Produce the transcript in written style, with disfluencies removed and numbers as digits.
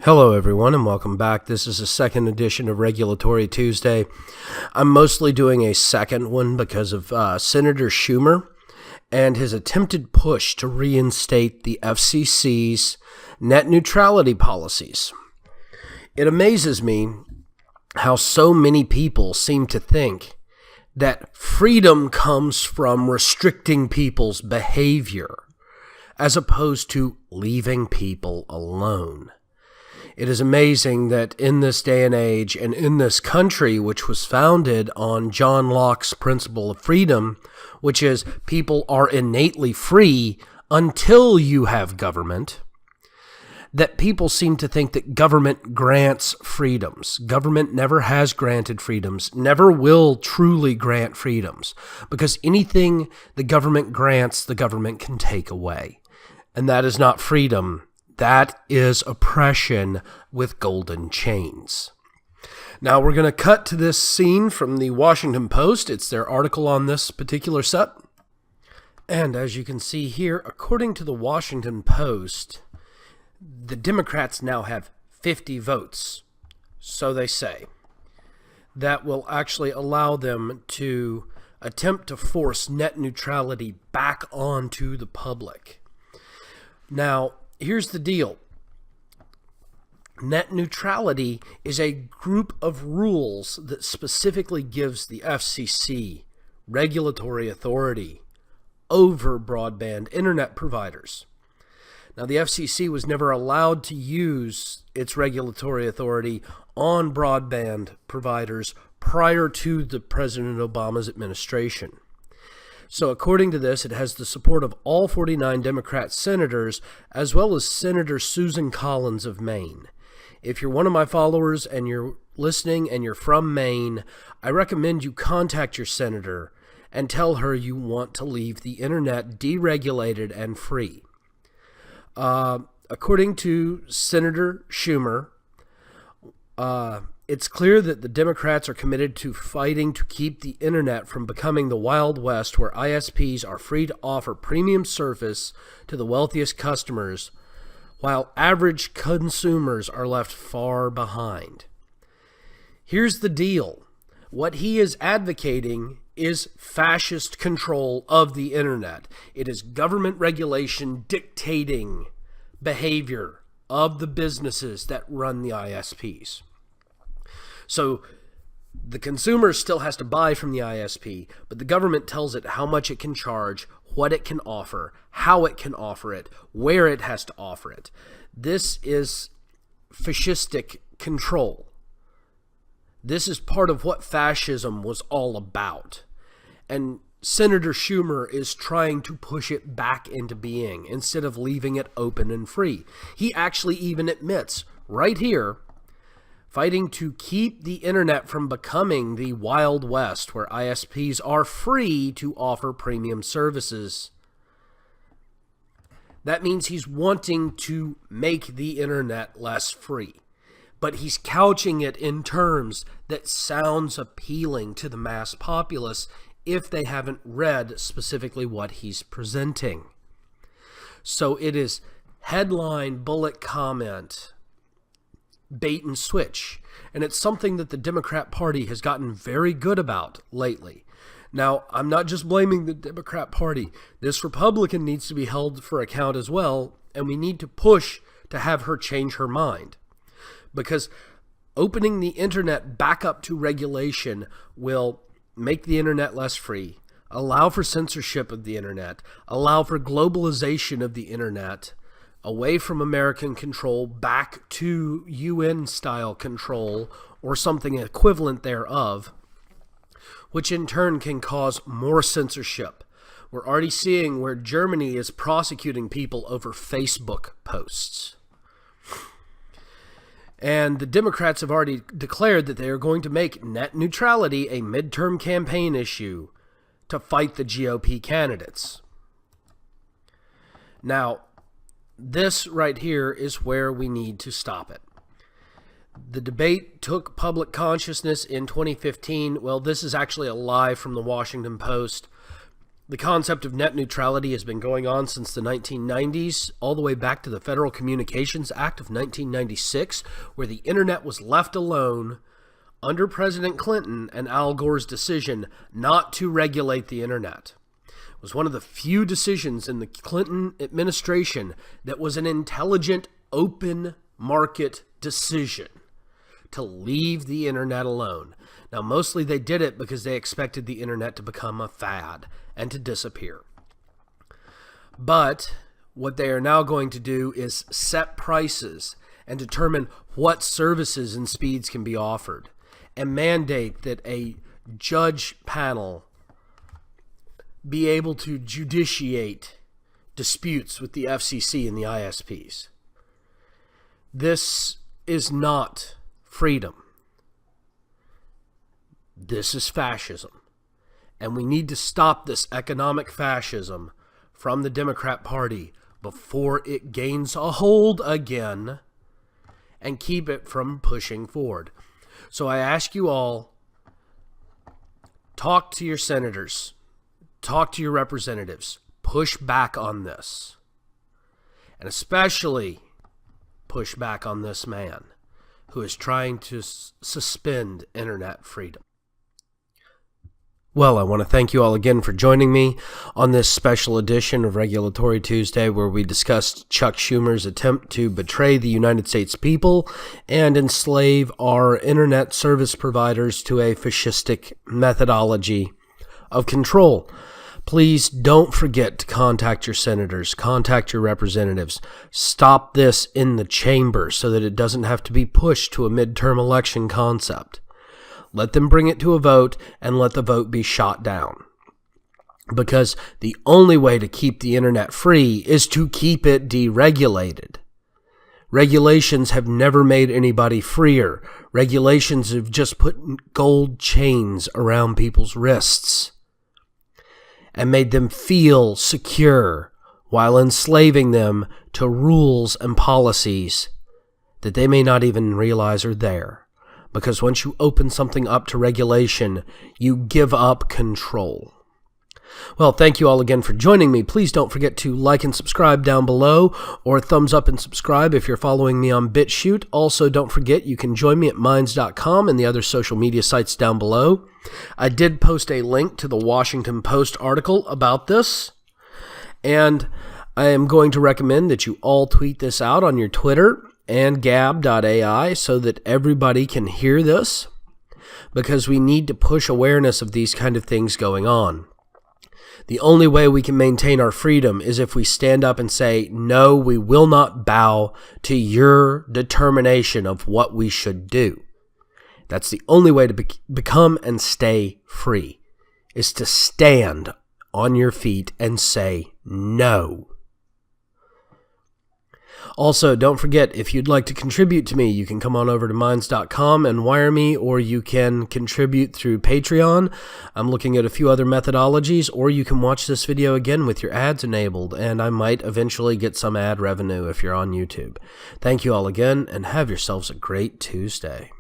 Hello everyone and welcome back. This is a second edition of Regulatory Tuesday. I'm mostly doing a second one because of Senator Schumer and his attempted push to reinstate the FCC's net neutrality policies. It amazes me how so many people seem to think that freedom comes from restricting people's behavior as opposed to leaving people alone. It is amazing that in this day and age and in this country, which was founded on John Locke's principle of freedom, which is people are innately free until you have government, that people seem to think that government grants freedoms. Government never has granted freedoms, never will truly grant freedoms, because anything the government grants, the government can take away. And that is not freedom. That is oppression with golden chains. Now we're going to cut to this scene from the Washington Post. It's their article on this particular set. And as you can see here, according to the Washington Post, the Democrats now have 50 votes, so they say, that will actually allow them to attempt to force net neutrality back onto the public. Now, here's the deal. Net neutrality is a group of rules that specifically gives the FCC regulatory authority over broadband internet providers. Now, the FCC was never allowed to use its regulatory authority on broadband providers prior to the President Obama's administration. So according to this, it has the support of all 49 Democrat senators, as well as Senator Susan Collins of Maine. If you're one of my followers and you're listening and you're from Maine, I recommend you contact your senator and tell her you want to leave the internet deregulated and free. According to Senator Schumer, it's clear that the Democrats are committed to fighting to keep the internet from becoming the Wild West, where ISPs are free to offer premium service to the wealthiest customers, while average consumers are left far behind. Here's the deal. What he is advocating is fascist control of the internet. It is government regulation dictating behavior of the businesses that run the ISPs. So the consumer still has to buy from the ISP, but the government tells it how much it can charge, what it can offer, how it can offer it, where it has to offer it. This is fascistic control. This is part of what fascism was all about. And Senator Schumer is trying to push it back into being instead of leaving it open and free. He actually even admits right here, fighting to keep the internet from becoming the Wild West, where ISPs are free to offer premium services. That means he's wanting to make the internet less free. But he's couching it in terms that sounds appealing to the mass populace if they haven't read specifically what he's presenting. So it is headline, bullet comment, bait and switch. And it's something that the Democrat Party has gotten very good about lately. Now, I'm not just blaming the Democrat Party. This Republican needs to be held for account as well, and we need to push to have her change her mind. Because opening the internet back up to regulation will make the internet less free, allow for censorship of the internet, allow for globalization of the internet, away from American control back to UN-style control or something equivalent thereof, which in turn can cause more censorship. We're already seeing where Germany is prosecuting people over Facebook posts. And the Democrats have already declared that they are going to make net neutrality a midterm campaign issue to fight the GOP candidates. Now, this right here is where we need to stop it. The debate took public consciousness in 2015. Well, this is actually a lie from the Washington Post. The concept of net neutrality has been going on since the 1990s, all the way back to the Federal Communications Act of 1996, where the internet was left alone under President Clinton and Al Gore's decision not to regulate the internet. It was one of the few decisions in the Clinton administration that was an intelligent, open market decision to leave the internet alone. Now, mostly they did it because they expected the internet to become a fad and to disappear. But what they are now going to do is set prices and determine what services and speeds can be offered, and mandate that a judge panel be able to judiciate disputes with the FCC and the ISPs. This is not freedom. This is fascism. And we need to stop this economic fascism from the Democrat Party before it gains a hold again and keep it from pushing forward. So I ask you all, talk to your senators, talk to your representatives, push back on this, and especially push back on this man who is trying to suspend internet freedom. Well, I want to thank you all again for joining me on this special edition of Regulatory Tuesday, where we discussed Chuck Schumer's attempt to betray the United States people and enslave our internet service providers to a fascistic methodology of control. Please don't forget to contact your senators, contact your representatives. Stop this in the chamber so that it doesn't have to be pushed to a midterm election concept. Let them bring it to a vote and let the vote be shot down. Because the only way to keep the internet free is to keep it deregulated. Regulations have never made anybody freer. Regulations have just put gold chains around people's wrists and made them feel secure while enslaving them to rules and policies that they may not even realize are there. Because once you open something up to regulation, you give up control. Well, thank you all again for joining me. Please don't forget to like and subscribe down below, or thumbs up and subscribe if you're following me on BitChute. Also, don't forget you can join me at Minds.com and the other social media sites down below. I did post a link to the Washington Post article about this, and I am going to recommend that you all tweet this out on your Twitter and Gab.ai so that everybody can hear this, because we need to push awareness of these kind of things going on. The only way we can maintain our freedom is if we stand up and say, no, we will not bow to your determination of what we should do. That's the only way to become and stay free, is to stand on your feet and say no. Also, don't forget, if you'd like to contribute to me, you can come on over to Minds.com and wire me, or you can contribute through Patreon. I'm looking at a few other methodologies, or you can watch this video again with your ads enabled, and I might eventually get some ad revenue if you're on YouTube. Thank you all again, and have yourselves a great Tuesday.